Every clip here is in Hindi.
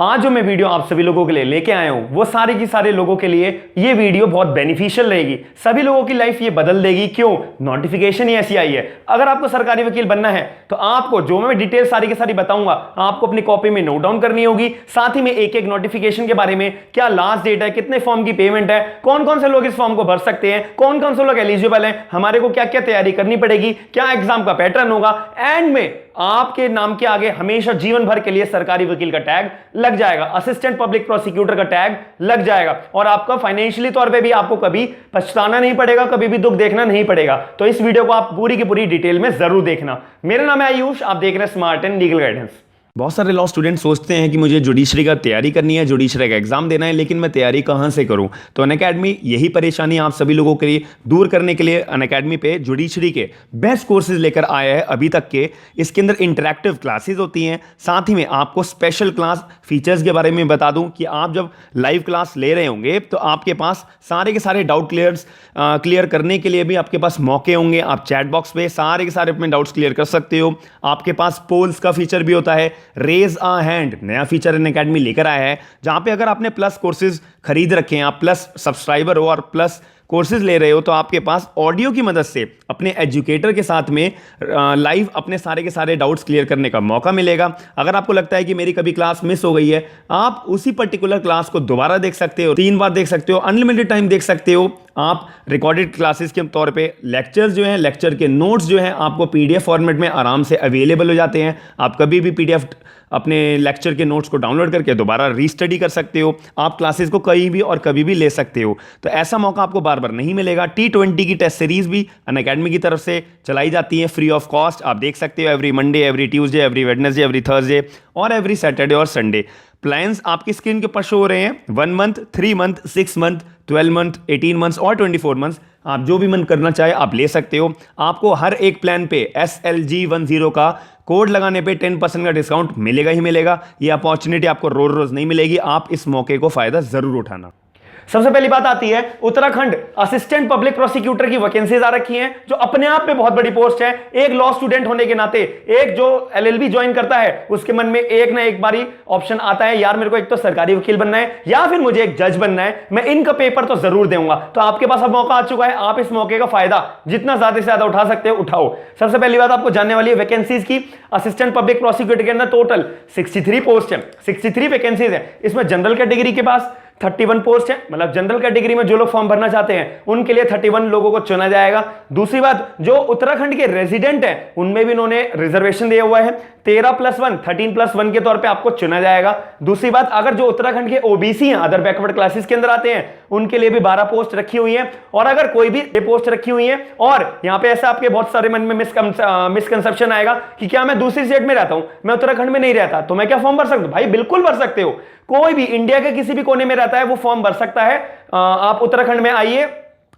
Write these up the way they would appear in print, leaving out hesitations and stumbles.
आज जो मैं वीडियो आप सभी लोगों के लिए लेके आया हूं वो सारे की सारे लोगों के लिए ये वीडियो बहुत बेनिफिशियल रहेगी। सभी लोगों की लाइफ ये बदल देगी। क्यों? नोटिफिकेशन ही ऐसी आई है। अगर आपको सरकारी वकील बनना है तो आपको जो मैं डिटेल सारी की सारी बताऊंगा आपको अपनी कॉपी में नोट डाउन करनी होगी। साथ ही में एक एक नोटिफिकेशन के बारे में, क्या लास्ट डेट है, कितने फॉर्म की पेमेंट है, कौन कौन से लोग इस फॉर्म को भर सकते हैं, कौन कौन से लोग एलिजिबल हैं, हमारे को क्या क्या तैयारी करनी पड़ेगी, क्या एग्जाम का पैटर्न होगा, एंड में आपके नाम के आगे हमेशा जीवन भर के लिए सरकारी वकील का टैग लग जाएगा, असिस्टेंट पब्लिक प्रोसिक्यूटर का टैग लग जाएगा और आपका फाइनेंशियली तौर पे भी आपको कभी पछताना नहीं पड़ेगा, कभी भी दुख देखना नहीं पड़ेगा। तो इस वीडियो को आप पूरी की पूरी डिटेल में जरूर देखना। मेरा नाम है आयुष, आप देख रहे हैं स्मार्ट एंड लीगल गाइडेंस। बहुत सारे लॉ स्टूडेंट सोचते हैं कि मुझे जुडिशरी का तैयारी करनी है, जुडिशरी का एग्जाम देना है, लेकिन मैं तैयारी कहां से करूं। तो अनअकैडमी यही परेशानी आप सभी लोगों के लिए दूर करने के लिए अनअकैडमी पे जुडिशरी के बेस्ट कोर्सेज लेकर आया है अभी तक के। इसके अंदर इंटरैक्टिव क्लासेस होती हैं, साथ ही में आपको स्पेशल क्लास फीचर्स के बारे में बता दूं कि आप जब लाइव क्लास ले रहे होंगे तो आपके पास सारे के सारे डाउट क्लियर करने के लिए भी आपके पास मौके होंगे। आप चैट बॉक्स पे सारे के सारे अपने डाउट्स क्लियर कर सकते हो। आपके पास पोल्स का फीचर भी होता है। रेज अ हैंड नया फीचर अनअकैडमी लेकर आया है, जहां पे अगर आपने प्लस कोर्सेज खरीद रखे हैं, आप प्लस सब्सक्राइबर हो और प्लस कोर्सेज ले रहे हो, तो आपके पास ऑडियो की मदद से अपने एजुकेटर के साथ में लाइव अपने सारे के सारे डाउट्स क्लियर करने का मौका मिलेगा। अगर आपको लगता है कि मेरी कभी क्लास मिस हो गई है, आप उसी पर्टिकुलर क्लास को दोबारा देख सकते हो, 3 बार देख सकते हो, अनलिमिटेड टाइम देख सकते हो। आप रिकॉर्डेड क्लासेस के तौर पे लेक्चर्स जो हैं, लेक्चर के नोट्स जो हैं आपको पीडीएफ फॉर्मेट में आराम से अवेलेबल हो जाते हैं। आप कभी भी पीडीएफ अपने लेक्चर के नोट्स को डाउनलोड करके दोबारा रीस्टडी कर सकते हो। आप क्लासेस को कहीं भी और कभी भी ले सकते हो। तो ऐसा मौका आपको बार बार नहीं मिलेगा। T20 की टेस्ट सीरीज भी अनअकैडमी की तरफ से चलाई जाती है फ्री ऑफ कॉस्ट। आप देख सकते हो every Monday, every Tuesday, every Wednesday, every Thursday और एवरी सैटरडे और संडे। प्लान्स आपकी स्क्रीन के ऊपर शो हो रहे हैं। 1 month, 3 month, 6 month, 12 month, 18 months और 24 मंथ्स। आप जो भी मन करना चाहे आप ले सकते हो। आपको हर एक प्लान पे SLG10 का कोड लगाने पे 10% का डिस्काउंट मिलेगा ही मिलेगा। ये अपॉर्चुनिटी आपको रोज रोज नहीं मिलेगी। आप इस मौके को फायदा जरूर उठाना। सबसे पहली बात आती है उत्तराखंड असिस्टेंट पब्लिक प्रोसिक्यूटर की वैकेंसीज आ रखी हैं, जो अपने आप में बहुत बड़ी पोस्ट है। एक लॉ स्टूडेंट होने के नाते, एक जो LLB ज्वाइन करता है उसके मन में एक ना एक बारी ऑप्शन आता है, यार मेरे को एक तो सरकारी वकील बनना है या फिर मुझे एक जज बनना है, मैं इनका पेपर तो जरूर दूंगा। तो आपके पास अब मौका आ चुका है, आप इस मौके का फायदा जितना ज्यादा से ज्यादा उठा सकते हो उठाओ। सबसे पहली बात आपको जानने वाली है वैकेंसीज की। असिस्टेंट पब्लिक प्रोसिक्यूटर के अंदर टोटल 63 पोस्ट है, 63 वैकेंसीज है। इसमें जनरल कैटेगरी के पास 31 पोस्ट है, मतलब जनरल कैटेगरी में जो लोग फॉर्म भरना चाहते हैं उनके लिए 31 लोगों को चुना जाएगा। दूसरी बात, जो उत्तराखंड के रेजिडेंट हैं उनमें भी इन्होंने रिजर्वेशन दिया हुआ है। 13+1, 13+1 के तौर पे आपको चुना जाएगा। दूसरी बात, अगर जो उत्तराखंड के OBC हैं, अदर बैकवर्ड क्लासेस के अंदर आते हैं, उनके लिए भी 12 पोस्ट रखी हुई है। और अगर कोई भी पोस्ट रखी हुई है, और यहां पे ऐसा आपके बहुत सारे मन में मिसकंसेप्शन आएगा कि क्या मैं दूसरी स्टेट में रहता हूं, मैं उत्तराखंड में नहीं रहता, तो मैं क्या फॉर्म भर सकता हूं? भाई बिल्कुल भर सकते हो। कोई भी इंडिया के किसी भी कोने में रहता है वो फॉर्म भर सकता है। आप उत्तराखंड में आइए,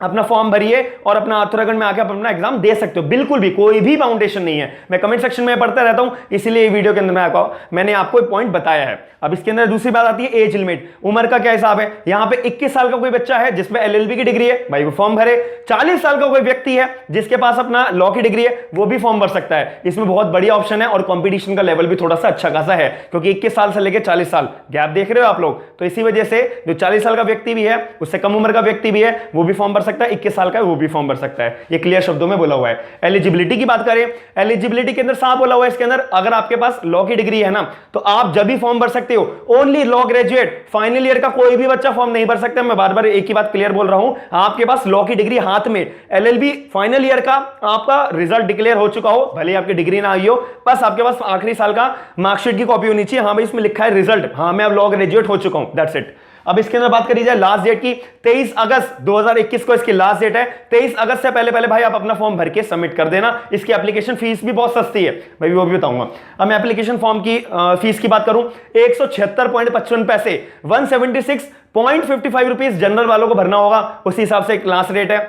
अपना फॉर्म भरिए और अपना उत्तराखंड में आके अपना एग्जाम दे सकते हो। बिल्कुल भी कोई भी फाउंडेशन नहीं है। मैं कमेंट सेक्शन में पढ़ता रहता हूं, इसीलिए वीडियो के अंदर मैंने आपको एक पॉइंट बताया है। अब इसके अंदर दूसरी बात आती है एज लिमिट, उम्र का क्या हिसाब है। यहां पे 21 साल का कोई बच्चा है जिसमें LLB की डिग्री है, भाई वो फॉर्म भरे। 40 साल का कोई व्यक्ति है जिसके पास अपना लॉ की डिग्री है, वो भी फॉर्म भर सकता है। इसमें बहुत बढ़िया ऑप्शन है और कंपटीशन का लेवल भी थोड़ा सा अच्छा खासा है, क्योंकि 21 साल से लेकर 40 साल गैप देख रहे हो आप लोग। तो इसी वजह से जो 40 साल का व्यक्ति भी है, उससे कम उम्र का व्यक्ति भी है, वो भी फॉर्म भर सकता है। 21 साल का वो भी फॉर्म भर सकता है। ये क्लियर शब्दों में बोला हुआ है। एलिजिबिलिटी की बात करें, एलिजिबिलिटी के अंदर साफ बोला हुआ है इसके अंदर, अगर आपके पास लॉ की डिग्री है ना, तो आप जब भी फॉर्म भर सकते हो। Only law graduate, final year का कोई भी बच्चा फॉर्म नहीं भर सकता। मैं बार बार एक ही बात क्लियर बोल रहा हूं, आपके पास लॉ की डिग्री हाथ में, LLB फाइनल ईयर का आपका रिजल्ट डिक्लेयर हो चुका हो, भले आपकी डिग्री ना आई हो, बस आपके पास आखिरी साल का मार्कशीट की कॉपी होनी चाहिए। हाँ भाई इसमें लिखा है रिजल्ट, हाँ मैं अब लॉ ग्रेजुएट हो चुका हूं, दैट्स इट। अब इसके अंदर बात करी जाए लास्ट डेट की, 23 अगस्त 2021 को इसकी लास्ट डेट है। 23 अगस्त से पहले भाई आप अपना फॉर्म भर के सबमिट कर देना। इसकी एप्लीकेशन फीस भी बहुत सस्ती है, भाई वो भी बताऊंगा। अब मैं एप्लीकेशन फॉर्म की फीस की बात करूं, 176.55 पैसे, 176.55 रुपीज जनरल वालों को भरना होगा, उसी हिसाब से क्लास रेट है।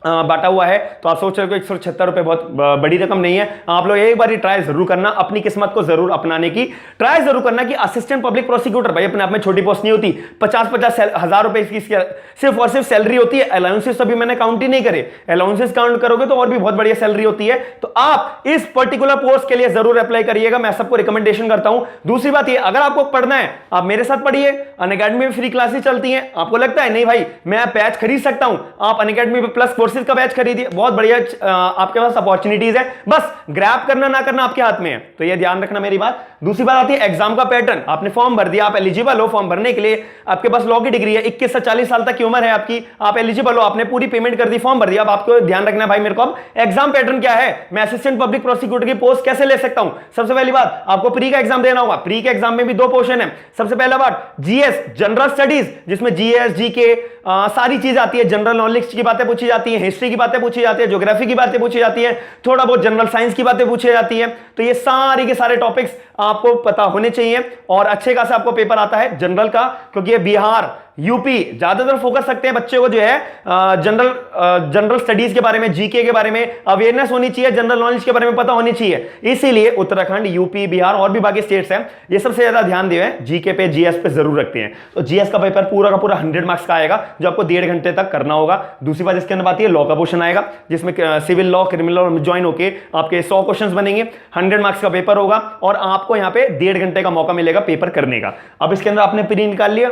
बांटा हुआ है, तो आप सोच रहे हो 176 रुपए बहुत बड़ी रकम नहीं है। आप लोग एक बार ट्राई जरूर करना, अपनी किस्मत को जरूर अपनाने की ट्राई जरूर करना कि असिस्टेंट पब्लिक प्रोसिक्यूटर भाई अपने आप में छोटी पोस्ट नहीं होती। 50-50 हजार रुपए की सिर्फ और सिर्फ सैलरी होती है। अलाउंसेस अभी मैंने काउंट ही नहीं करे, अलाउंसेस काउंट करोगे तो और भी बहुत बढ़िया सैलरी होती है। तो आप इस पर्टिकुलर पोस्ट के लिए जरूर अप्लाई करिएगा, मैं सबको रिकमेंडेशन करता हूं। दूसरी बात ये, अगर आपको पढ़ना है आप मेरे साथ पढ़िए, अनअकैडमी में फ्री क्लासेस चलती हैं। आपको लगता है नहीं भाई मैं बैच खरीद सकता हूं, आप अनअकैडमी प्लस कोर्सेज का बैच खरीदिए, बहुत बढ़िया आपके पास अपॉर्चुनिटीज है, बस ग्रैब करना ना करना आपके हाथ में है। तो ये ध्यान रखना मेरी बात। दूसरी बात आती है एग्जाम का पैटर्न। आपने फॉर्म भर दिया, आप एलिजिबल हो फॉर्म भरने के लिए, आपके पास लॉ की डिग्री है, 21 से 40 साल तक की उम्र है आपकी, आप एलिजिबल हो, आपने पूरी पेमेंट कर दी, फॉर्म भर दिया। अब आपको ध्यान रखना है भाई मेरे को अब एग्जाम पैटर्न क्या है, मैं असिस्टेंट पब्लिक प्रोसिक्यूटर की पोस्ट कैसे ले सकता हूं। सबसे पहली बात, आपको प्री का एग्जाम देना होगा। प्री के एग्जाम में भी 2 पोर्शन है। सबसे पहला बात जीएस जनरल स्टडीज, जिसमें जीएस जीके सारी चीज आती है, जनरल नॉलेज की बातें पूछी जाती है, हिस्ट्री की बातें पूछी जाती है, ज्योग्राफी की बातें पूछी जाती है, थोड़ा बहुत जनरल साइंस की बातें पूछी जाती है। तो ये सारे के सारे टॉपिक्स आपको पता होने चाहिए और अच्छे खासा आपको पेपर आता है जनरल का, क्योंकि ये बिहार यूपी ज्यादातर फोकस रखते हैं बच्चे को जो है जनरल स्टडीज के बारे में, जीके के बारे में अवेयरनेस होनी चाहिए, जनरल नॉलेज के बारे में पता होनी चाहिए। इसीलिए उत्तराखंड, यूपी, बिहार और भी बाकी स्टेट्स हैं, ये सबसे ज्यादा ध्यान दिए जीके पे, जीएस पे जरूर रखते हैं। तो जीएस का पेपर पूरा का पूरा 100 मार्क्स का आएगा, जो आपको 1.5 घंटे तक करना होगा। दूसरी बात इसके अंदर आती है लॉ का पोर्शन आएगा, जिसमें civil law, criminal law join होके आपके 100 क्वेश्चन बनेंगे, 100 मार्क्स का पेपर होगा और आपको यहाँ पे 1.5 घंटे का मौका मिलेगा पेपर करने का। अब इसके अंदर आपने प्री निकाल लिया,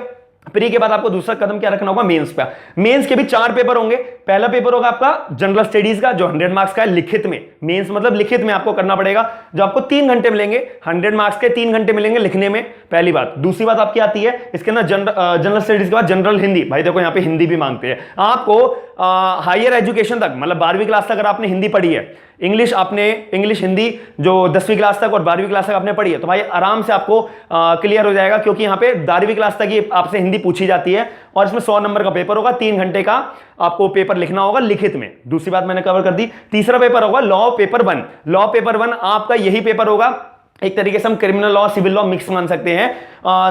प्री के बाद आपको दूसरा कदम क्या रखना होगा, मेंस पे। मेंस के भी 4 पेपर होंगे। पहला पेपर होगा आपका जनरल स्टडीज का, जो 100 मार्क्स का है लिखित में। मेंस मतलब लिखित में आपको करना पड़ेगा, जो आपको 3 घंटे मिलेंगे। 100 मार्क्स के 3 घंटे मिलेंगे लिखने में, पहली बात। दूसरी बात आपकी आती है इसके अंदर जनरल स्टडीज के बाद जनरल हिंदी। भाई देखो यहाँ पे हिंदी भी मांगते हैं आपको। हायर एजुकेशन तक मतलब 12वीं क्लास तक अगर आपने हिंदी पढ़ी है, इंग्लिश हिंदी जो 10वीं क्लास तक और 12वीं क्लास तक आपने पढ़ी है, तो भाई आराम से आपको क्लियर हो जाएगा, क्योंकि यहाँ पे 12वीं क्लास तक ही आपसे हिंदी पूछी जाती है और इसमें 100 नंबर का पेपर होगा। 3 घंटे का आपको पेपर लिखना होगा लिखित में। दूसरी बात मैंने कवर कर दी। तीसरा पेपर होगा लॉ पेपर 1। लॉ पेपर 1 आपका यही पेपर होगा, एक तरीके से हम criminal law civil law mix मान सकते हैं।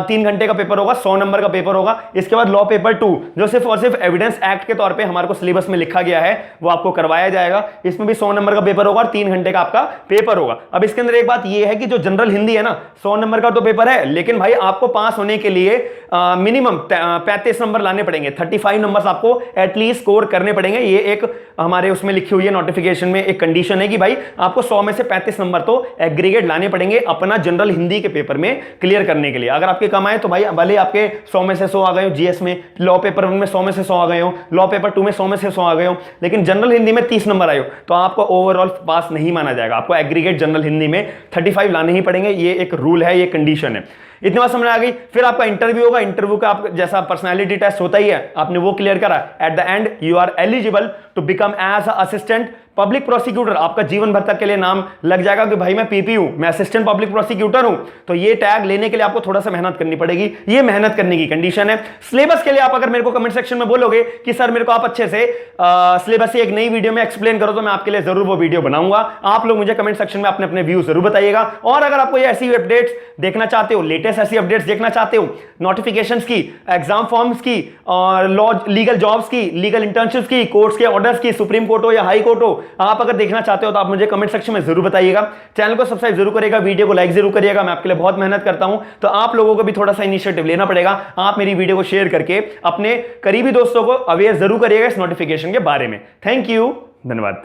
3 घंटे का पेपर होगा, 100 नंबर का पेपर होगा। इसके बाद लॉ पेपर 2, जो सिर्फ और सिर्फ एविडेंस एक्ट के तौर पे हमारे को सिलेबस में लिखा गया है, वो आपको करवाया जाएगा। इसमें भी 100 नंबर का पेपर होगा और 3 घंटे का आपका पेपर होगा। अब इसके अंदर एक बात ये है कि जो जनरल हिंदी है ना, 100 नंबर का तो पेपर है, लेकिन भाई आपको पास होने के लिए मिनिमम 35 नंबर लाने पड़ेंगे। 35 नंबर आपको एटलीस्ट स्कोर करने पड़ेंगे। ये एक हमारे उसमें लिखी हुई है नोटिफिकेशन में, एक कंडीशन है कि भाई आपको 100 में से 35 नंबर तो एग्रीगेट लाने पड़ेंगे अपना जनरल हिंदी के पेपर में क्लियर करने के लिए। अगर आपके कम आए तो भाई भले आपके 100 में से 100 आ गए हो जीएस में, लॉ पेपर 1 में 100 में से 100 आ गए हो, लॉ पेपर 2 में 100 में से 100 आ गए हो, लेकिन जनरल हिंदी में 30 नंबर आए हो, तो आपको ओवरऑल पास नहीं माना जाएगा। आपको एग्रीगेट जनरल हिंदी में 35 लाने ही पड़ेंगे। ये एक रूल है, ये कंडीशन है। इतनी बात समझ आ गई। फिर आपका इंटरव्यू होगा। इंटरव्यू का आप जैसा पर्सनालिटी टेस्ट होता ही है, आपने वो क्लियर करा, at the end you are eligible to become as assistant public prosecutor. आपका जीवन भर तक के लिए नाम लग जाएगा कि भाई मैं पीपी हूं, मैं असिस्टेंट पब्लिक प्रोसिक्यूटर हूं। तो ये टैग लेने के लिए आपको थोड़ा सा मेहनत करनी पड़ेगी, ये मेहनत करने की कंडीशन है। सिलेबस के लिए आप अगर मेरे को कमेंट सेक्शन में बोलोगे कि सर मेरे को आप अच्छे से सिलेबस एक नई वीडियो में एक्सप्लेन करो, तो मैं आपके लिए जरूर वो वीडियो बनाऊंगा। आप लोग मुझे कमेंट सेक्शन में अपने अपने व्यू जरूर बताइएगा। और अगर आपको ये ऐसी अपडेट्स देखना चाहते हो, लेटेस्ट ऐसी अपडेट्स देखना चाहते हो, नोटिफिकेशंस की, एग्जाम फॉर्म्स की, और लॉ लीगल जॉब्स की, लीगल इंटर्नशिप्स की, कोर्ट्स के ऑर्डर्स की, सुप्रीम कोर्ट हो या हाई कोर्ट हो, आप अगर देखना चाहते हो तो आप मुझे कमेंट सेक्शन में जरूर बताइएगा। चैनल को सब्सक्राइब जरूर करिएगा, वीडियो को लाइक जरूर करिएगा। मैं आपके लिए बहुत मेहनत करता हूं, तो आप लोगों को भी थोड़ा सा इनिशिएटिव लेना पड़ेगा। आप मेरी वीडियो को शेयर करके अपने करीबी दोस्तों को अवेयर जरूर करिएगा इस नोटिफिकेशन के बारे में। थैंक यू, धन्यवाद।